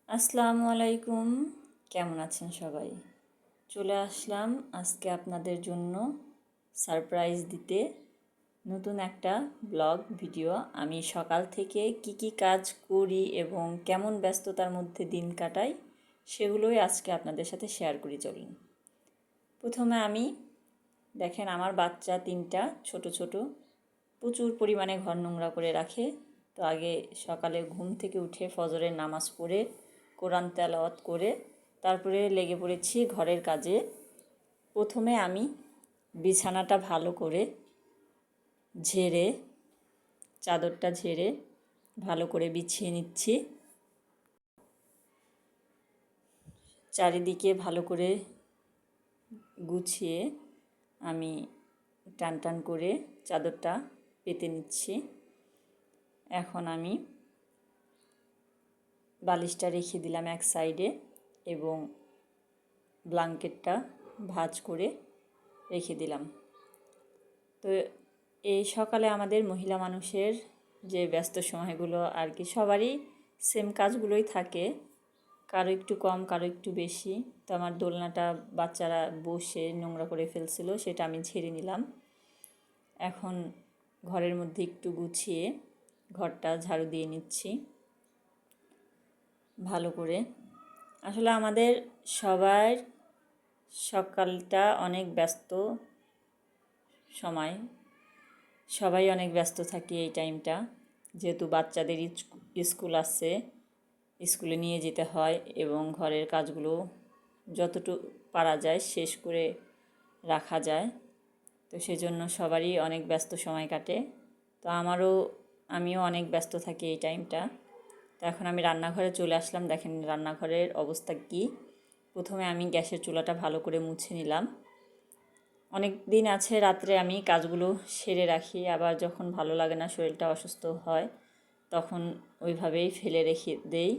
আসসালামু আলাইকুম। কেমন আছেন সবাই? চলে আসলাম আজকে আপনাদের জন্য সারপ্রাইজ দিতে নতুন একটা ব্লগ ভিডিও। আমি সকাল থেকে কি কাজ করি এবং কেমন ব্যস্ততার মধ্যে দিন কাটাই সেগুলোই আজকে আপনাদের সাথে শেয়ার করি। চলুন। প্রথমে আমি দেখেন আমার বাচ্চা তিনটা ছোট ছোট প্রচুর পরিমাণে ঘর নোংরা করে রাখে। তো আগে সকালে ঘুম থেকে উঠে ফজরের নামাজ পড়ে কোরআন তেলাওয়াত করে তারপরে লেগে পড়েছি ঘরের কাজে। প্রথমে আমি বিছানাটা ভালো করে ঝেড়ে চাদরটা ঝেড়ে ভালো করে বিছিয়ে নিচ্ছি। চারিদিকে ভালো করে গুছিয়ে আমি টান টান করে চাদরটা পেতে নিচ্ছি। এখন আমি বালিশটা রেখে দিলাম এক সাইডে এবং ব্ল্যাঙ্কেটটা ভাঁজ করে রেখে দিলাম। তো এই সকালে আমাদের মহিলা মানুষের যে ব্যস্ত সময়গুলো আর কি সবারই সেম কাজগুলোই থাকে, কারো একটু কম কারো একটু বেশি। তো আমার দোলনাটা বাচ্চারা বসে নোংরা করে ফেলছিল, সেটা আমি ঝেড়ে নিলাম। এখন ঘরের মধ্যে একটু গুছিয়ে ঘরটা ঝাড়ু দিয়ে নিচ্ছি ভালো করে। আসলে আমাদের সবার সকালটা অনেক ব্যস্ত সময়, সবাই অনেক ব্যস্ত থাকি এই টাইমটা, যেহেতু বাচ্চাদের স্কুল আছে, স্কুলে নিয়ে যেতে হয় এবং ঘরের কাজগুলো যতটুকু পারা যায় শেষ করে রাখা যায়। তো সেজন্য সবারই অনেক ব্যস্ত সময় কাটে। তো আমিও অনেক ব্যস্ত থাকি এই টাইমটা। তো এখন আমি রান্নাঘরে চলে আসলাম। দেখেন রান্নাঘরের অবস্থা কী। প্রথমে আমি গ্যাসের চুলাটা ভালো করে মুছে নিলাম। অনেক দিন আছে রাত্রে আমি কাজগুলো সেরে রাখি, আবার যখন ভালো লাগে না, শরীরটা অসুস্থ হয়, তখন ওইভাবেই ফেলে রেখে দেই।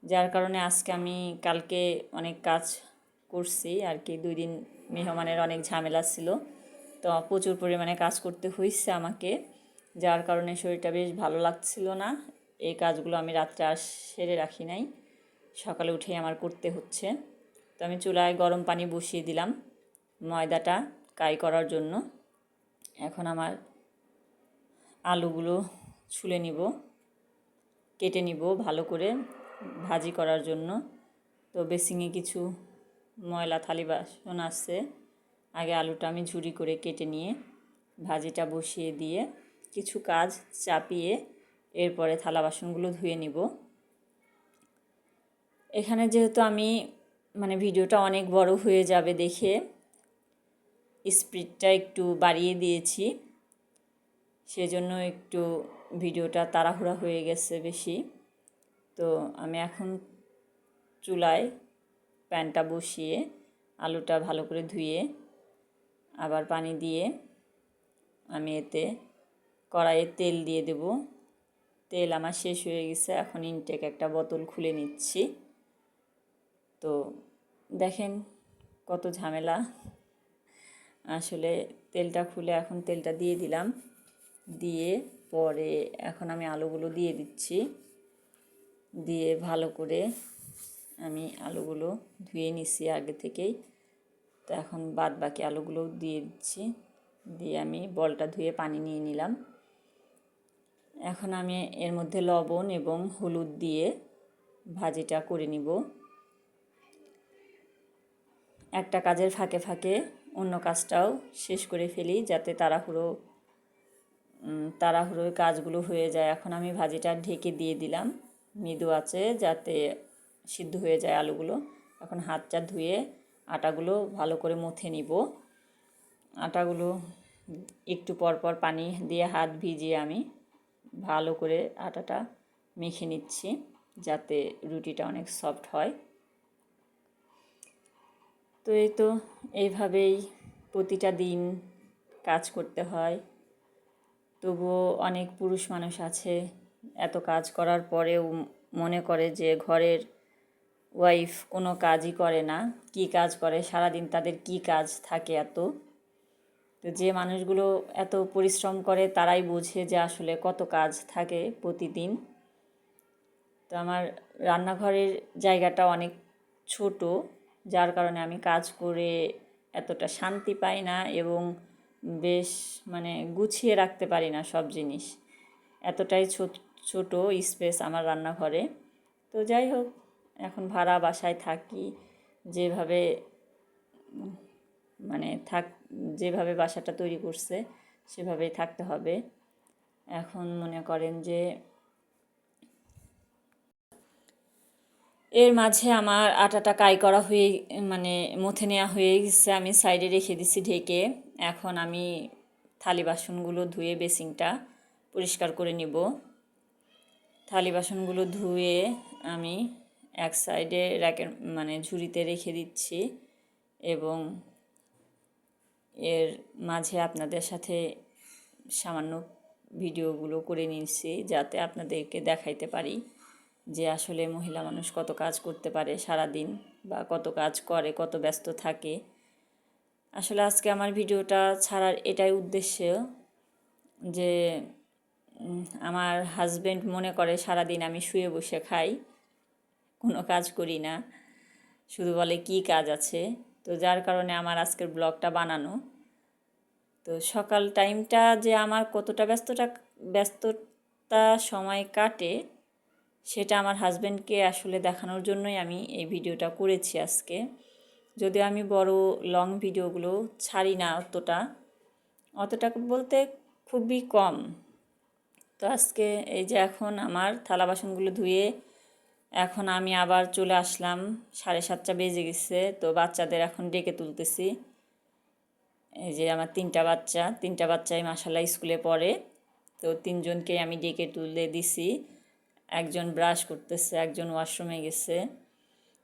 যার কারণে আজকে আমি কালকে অনেক কাজ করছি আর কি। 2 দিন মেহমানের অনেক ঝামেলা ছিল, তো প্রচুর পরিমাণে কাজ করতে হয়েছে আমাকে, যার কারণে শরীরটা বেশ ভালো লাগছিল না। এই কাজগুলো আমি রাত্রে আর সেরে রাখি নাই, সকালে উঠেই আমার করতে হচ্ছে। তো আমি চুলায় গরম পানি বসিয়ে দিলাম ময়দাটা কাই করার জন্য। এখন আমার আলুগুলো ছুলে নিব, কেটে নিব ভালো করে ভাজি করার জন্য। তো বেসিংয়ে কিছু ময়লা থালি বাসন আছে, আগে আলুটা আমি ঝুরি করে কেটে নিয়ে ভাজিটা বসিয়ে দিয়ে কিছু কাজ চাপিয়ে এরপরে থালা বাসনগুলো ধুয়ে নিব। এখানে যেহেতু আমি ভিডিওটা অনেক বড় হয়ে যাবে দেখে স্পিডটা একটু বাড়িয়ে দিয়েছি, সেজন্য একটু ভিডিওটা তাড়াহুড়া হয়ে গেছে বেশি। তো আমি এখন চুলায় প্যানটা বসিয়ে আলুটা ভালো করে ধুয়ে আবার পানি দিয়ে আমি এতে কড়াইয়ে তেল দিয়ে দেব। তেল আমার শেষ হয়ে গেছে, এখন ইনটেক একটা বোতল খুলে নিচ্ছি। তো দেখেন কত ঝামেলা। আসলে তেলটা খুলে এখন তেলটা দিয়ে দিলাম, দিয়ে পরে এখন আমি আলুগুলো দিয়ে দিচ্ছি। দিয়ে ভালো করে আমি আলুগুলো ধুয়ে নিচ্ছি আগে থেকেই। তো এখন বাদ বাকি আলুগুলো দিয়ে দিচ্ছি, দিয়ে আমি বলটা ধুয়ে পানি নিয়ে নিলাম। এখন আমি এর মধ্যে লবণ এবং হলুদ দিয়ে ভাজিটা করে নিব। একটা কাজের ফাঁকে ফাঁকে অন্য কাজটাও শেষ করে ফেলি, যাতে তাড়াহুড়োর কাজগুলো হয়ে যায়। এখন আমি ভাজিটা ঢেকে দিয়ে দিলাম মৃদু আঁচে, যাতে সিদ্ধ হয়ে যায় আলুগুলো। এখন হাতটা ধুয়ে আটাগুলো ভালো করে মথে নিব। আটাগুলো একটু পর পর পানি দিয়ে হাত ভিজিয়ে আমি ভালো করে আটাটা মেখে নিচ্ছি, যাতে রুটিটা অনেক সফট হয়। তো এইভাবেই প্রতিটা দিন কাজ করতে হয়। তবুও অনেক পুরুষ মানুষ আছে এত কাজ করার পরেও মনে করে যে ঘরের ওয়াইফ কোনো কাজই করে না। কি কাজ করে সারাদিন, তাদের কি কাজ থাকে এত। তো যে মানুষগুলো এত পরিশ্রম করে তারাই বোঝে যে আসলে কত কাজ থাকে প্রতিদিন। তো তো আমার রান্নাঘরের জায়গাটা অনেক ছোট, যার কারণে আমি কাজ করে এতটা শান্তি পাই না এবং বেশ মানে গুছিয়ে রাখতে পারি না সব জিনিস। এতটাই ছোট স্পেস আমার রান্নাঘরে। তো যাই হোক, এখন ভাড়া বাসায় থাকি, যেভাবে মানে যেভাবে বাসাটা তৈরি করছে সেভাবেই থাকতে হবে। এখন মনে করেন যে এর মাঝে আমার আটাটা কাই করা হয়ে মানে মথে নেওয়া হয়ে গেছে, আমি সাইডে রেখে দিছি ঢেকে। এখন আমি থালি বাসনগুলো ধুয়ে বেসিনটা পরিষ্কার করে নিব। থালি বাসনগুলো ধুয়ে আমি এক সাইডে র্যাকের মানে ঝুড়িতে রেখে দিচ্ছি এবং এর মাঝে আপনাদের সাথে সামান্য ভিডিওগুলো করে নিচ্ছি যাতে আপনাদেরকে দেখাইতে পারি যে আসলে মহিলা মানুষ কত কাজ করতে পারে সারাদিন, বা কত কাজ করে, কত ব্যস্ত থাকে। আসলে আজকে আমার ভিডিওটা ছাড়ার এটাই উদ্দেশ্য যে আমার হাজব্যান্ড মনে করে সারাদিন আমি শুয়ে বসে খাই, কোনো কাজ করি না, শুধু বলে কি কাজ আছে। তো যার কারণে আমার আজকের ব্লগটা বানানো। তো সকাল টাইমটা যে আমার কতটা ব্যস্ততা সময় কাটে সেটা আমার হাজব্যান্ডকে আসলে দেখানোর জন্যই আমি এই ভিডিওটা করেছি আজকে। যদিও আমি বড় লং ভিডিওগুলো ছাড়ি না অতটা বলতে খুবই কম। তো আজকে এই যে এখন আমার থালা বাসনগুলো ধুয়ে এখন আমি আবার চলে আসলাম, 7:30 বেজে গেছে। তো বাচ্চাদের এখন ডেকে তুলতেছি। এই যে আমার তিনটা বাচ্চাই মাশাআল্লাহ স্কুলে পড়ে। তো তিনজনকে আমি ডেকে তুলে দিছি। একজন ব্রাশ করতেছে, একজন ওয়াশরুমে গেছে।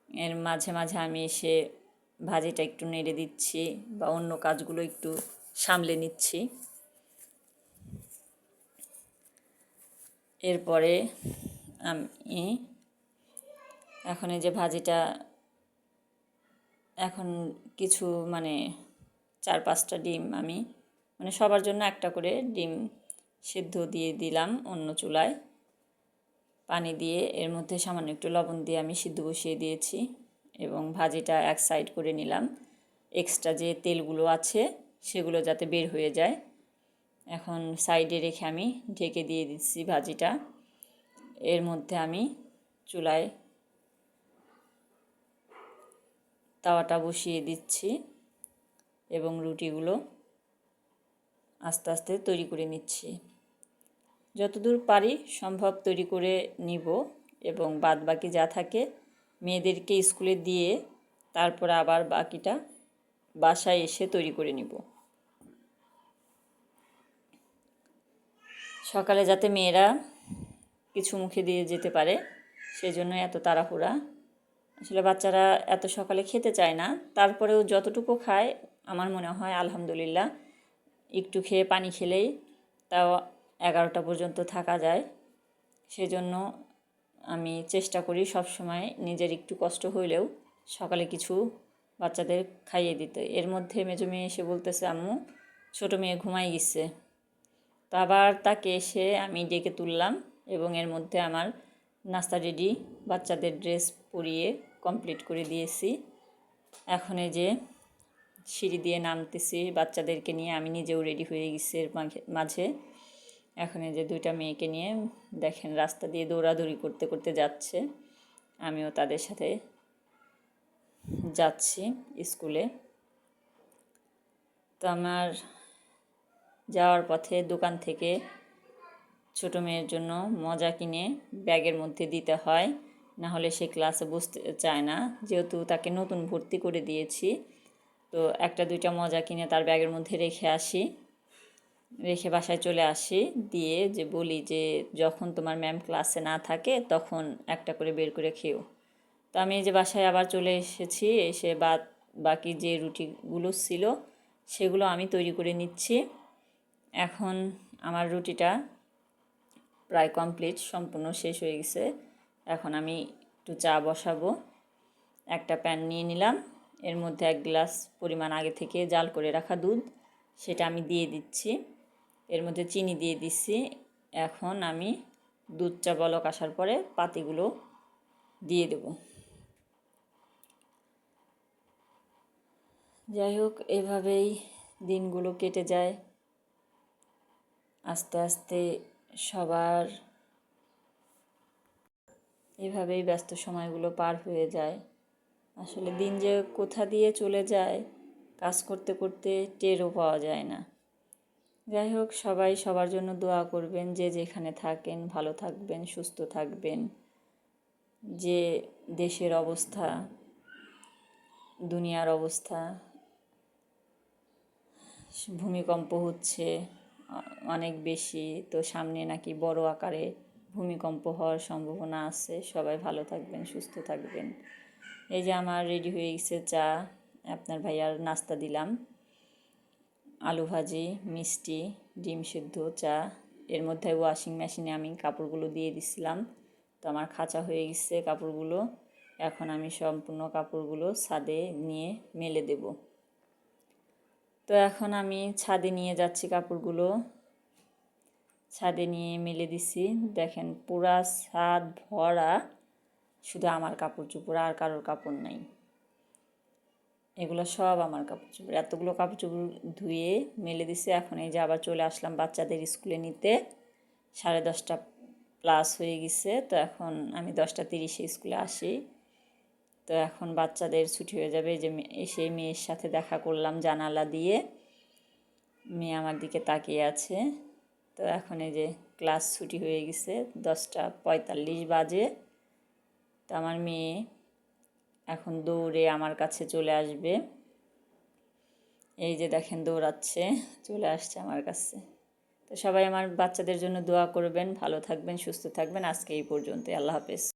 এর মাঝে মাঝে আমি এসে ভাজিটা একটু নেড়ে দিচ্ছি বা অন্য কাজগুলো একটু সামলে নিচ্ছি। এরপরে আমি এখন এই যে ভাজিটা এখন কিছু মানে 4-5টা ডিম আমি মানে সবার জন্য একটা করে ডিম সিদ্ধ দিয়ে দিলাম অন্য চুলায় পানি দিয়ে। এর মধ্যে সামান্য একটু লবণ দিয়ে আমি সিদ্ধ বসিয়ে দিয়েছি এবং ভাজিটা এক সাইড করে নিলাম। এক্সট্রা যে তেলগুলো আছে সেগুলো যাতে বের হয়ে যায়। এখন সাইডে রেখে আমি ঢেকে দিয়ে দিচ্ছি ভাজিটা। এর মধ্যে আমি চুলায় তাওয়াটা বসিয়ে দিচ্ছি এবং রুটিগুলো আস্তে আস্তে তৈরি করে নিচ্ছি। যতদূর পারি সম্ভব তৈরি করে নিব এবং বাদ বাকি যা থাকে মেয়েদেরকে স্কুলে দিয়ে তারপরে আবার বাকিটা বাসায় এসে তৈরি করে নিব। সকালে যাতে মেয়েরা কিছু মুখে দিয়ে যেতে পারে সেজন্য এত তাড়াহুড়া। আসলে বাচ্চারা এত সকালে খেতে চায় না, তারপরেও যতটুকু খায় আমার মনে হয় আলহামদুলিল্লাহ, একটু খেয়ে পানি খেলেই তাও 11টা পর্যন্ত থাকা যায়। সেজন্য আমি চেষ্টা করি সবসময় নিজের একটু কষ্ট হইলেও সকালে কিছু বাচ্চাদের খাইয়ে দিতে। এর মধ্যে মেজো মেয়ে এসে বলতেছে আম্মু ছোটো মেয়ে ঘুমাই গেছে। তো আবার তাকে এসে আমি ডেকে তুললাম এবং এর মধ্যে আমার নাস্তা রেডি, বাচ্চাদের ড্রেস পরিয়ে কমপ্লিট করে দিয়েছি। এখন এই যে সিঁড়ি দিয়ে নামতেছি বাচ্চাদেরকে নিয়ে, আমি নিজেও রেডি হয়ে গেছি এর মাঝে। এখন এই যে 2টা মেয়েকে নিয়ে দেখেন রাস্তা দিয়ে দৌড়াদৌড়ি করতে করতে যাচ্ছে, আমিও তাদের সাথে যাচ্ছি স্কুলে। তো আমার যাওয়ার পথে দোকান থেকে ছোটো মেয়ের জন্য মজা কিনে ব্যাগের মধ্যে দিতে হয়, না হলে সে ক্লাসে বসতে চায় না, যেহেতু তাকে নতুন ভর্তি করে দিয়েছি। তো 1-2টা মজা কিনে তার ব্যাগের মধ্যে রেখে বাসায় চলে আসি, দিয়ে যে বলি যে যখন তোমার ম্যাম ক্লাসে না থাকে তখন একটা করে বের করে খেও। তো আমি এই যে বাসায় আবার চলে এসেছি, এসে বাকি যে রুটিগুলো ছিল সেগুলো আমি তৈরি করে নিচ্ছি। এখন আমার রুটিটা প্রায় কমপ্লিট, সম্পূর্ণ শেষ হয়ে গেছে। এখন আমি একটু চা বসাবো। একটা প্যান নিয়ে নিলাম, এর মধ্যে 1 গ্লাস পরিমাণ আগে থেকে জাল করে রাখা দুধ সেটা আমি দিয়ে দিচ্ছি। এর মধ্যে চিনি দিয়ে দিচ্ছি। এখন আমি দুধ চা বলক আসার পরে পাতিগুলো দিয়ে দেব। যাই হোক, এভাবেই দিনগুলো কেটে যায়। আস্তে আস্তে সবার এভাবেই ব্যস্ত সময়গুলো পার হয়ে যায়। আসলে দিন যে কোথা দিয়ে চলে যায় কাজ করতে করতে টেরও পাওয়া যায় না। যাই হোক, সবাই সবার জন্য দোয়া করবেন, যে যেখানে থাকেন ভালো থাকবেন, সুস্থ থাকবেন। যে দেশের অবস্থা, দুনিয়ার অবস্থা, ভূমিকম্প হচ্ছে অনেক বেশি, তো সামনে নাকি বড় আকারে ভূমিকম্প হওয়ার সম্ভাবনা আছে। সবাই ভালো থাকবেন, সুস্থ থাকবেন। এই যে আমার রেডি হয়ে গেছে চা, আপনার ভাইয়ার নাস্তা দিলাম, আলু ভাজি, মিষ্টি, ডিম সিদ্ধ, চা। এর মধ্যে ওয়াশিং মেশিনে আমি কাপড়গুলো দিয়ে দিছিলাম, তো আমার খাঁচা হয়ে গেছে কাপড়গুলো। এখন আমি সম্পূর্ণ কাপড়গুলো ছাদে নিয়ে মেলে দেব। তো এখন আমি ছাদে নিয়ে যাচ্ছি কাপড়গুলো, ছাদে নিয়ে মেলে দিছি। দেখেন পুরা ছাদ ভরা শুধু আমার কাপড় চোপড়, আর কারোর কাপড় নাই। এগুলো সব আমার কাপড় চোপড়। এতগুলো কাপড় চোপড় ধুয়ে মেলে দিছি। এখন এই যে আবার চলে আসলাম বাচ্চাদের স্কুলে নিতে। 10:30 প্লাস হয়ে গেছে। তো এখন আমি 10:30 স্কুলে আসি। তো এখন বাচ্চাদের ছুটি হয়ে যাবে। যে এসে মেয়ের সাথে দেখা করলাম জানালা দিয়ে, মেয়ে আমার দিকে তাকিয়ে আছে। তো এখন এই যে ক্লাস ছুটি হয়ে গেছে, 10:45 বাজে। তো আমার মেয়ে এখন দৌড়ে আমার কাছে চলে আসবে। এই যে দেখেন দৌড়াচ্ছে, চলে আসছে আমার কাছে। তো সবাই আমার বাচ্চাদের জন্য দোয়া করবেন, ভালো থাকবেন, সুস্থ থাকবেন। আজকে এই পর্যন্ত, আল্লাহ হাফেজ।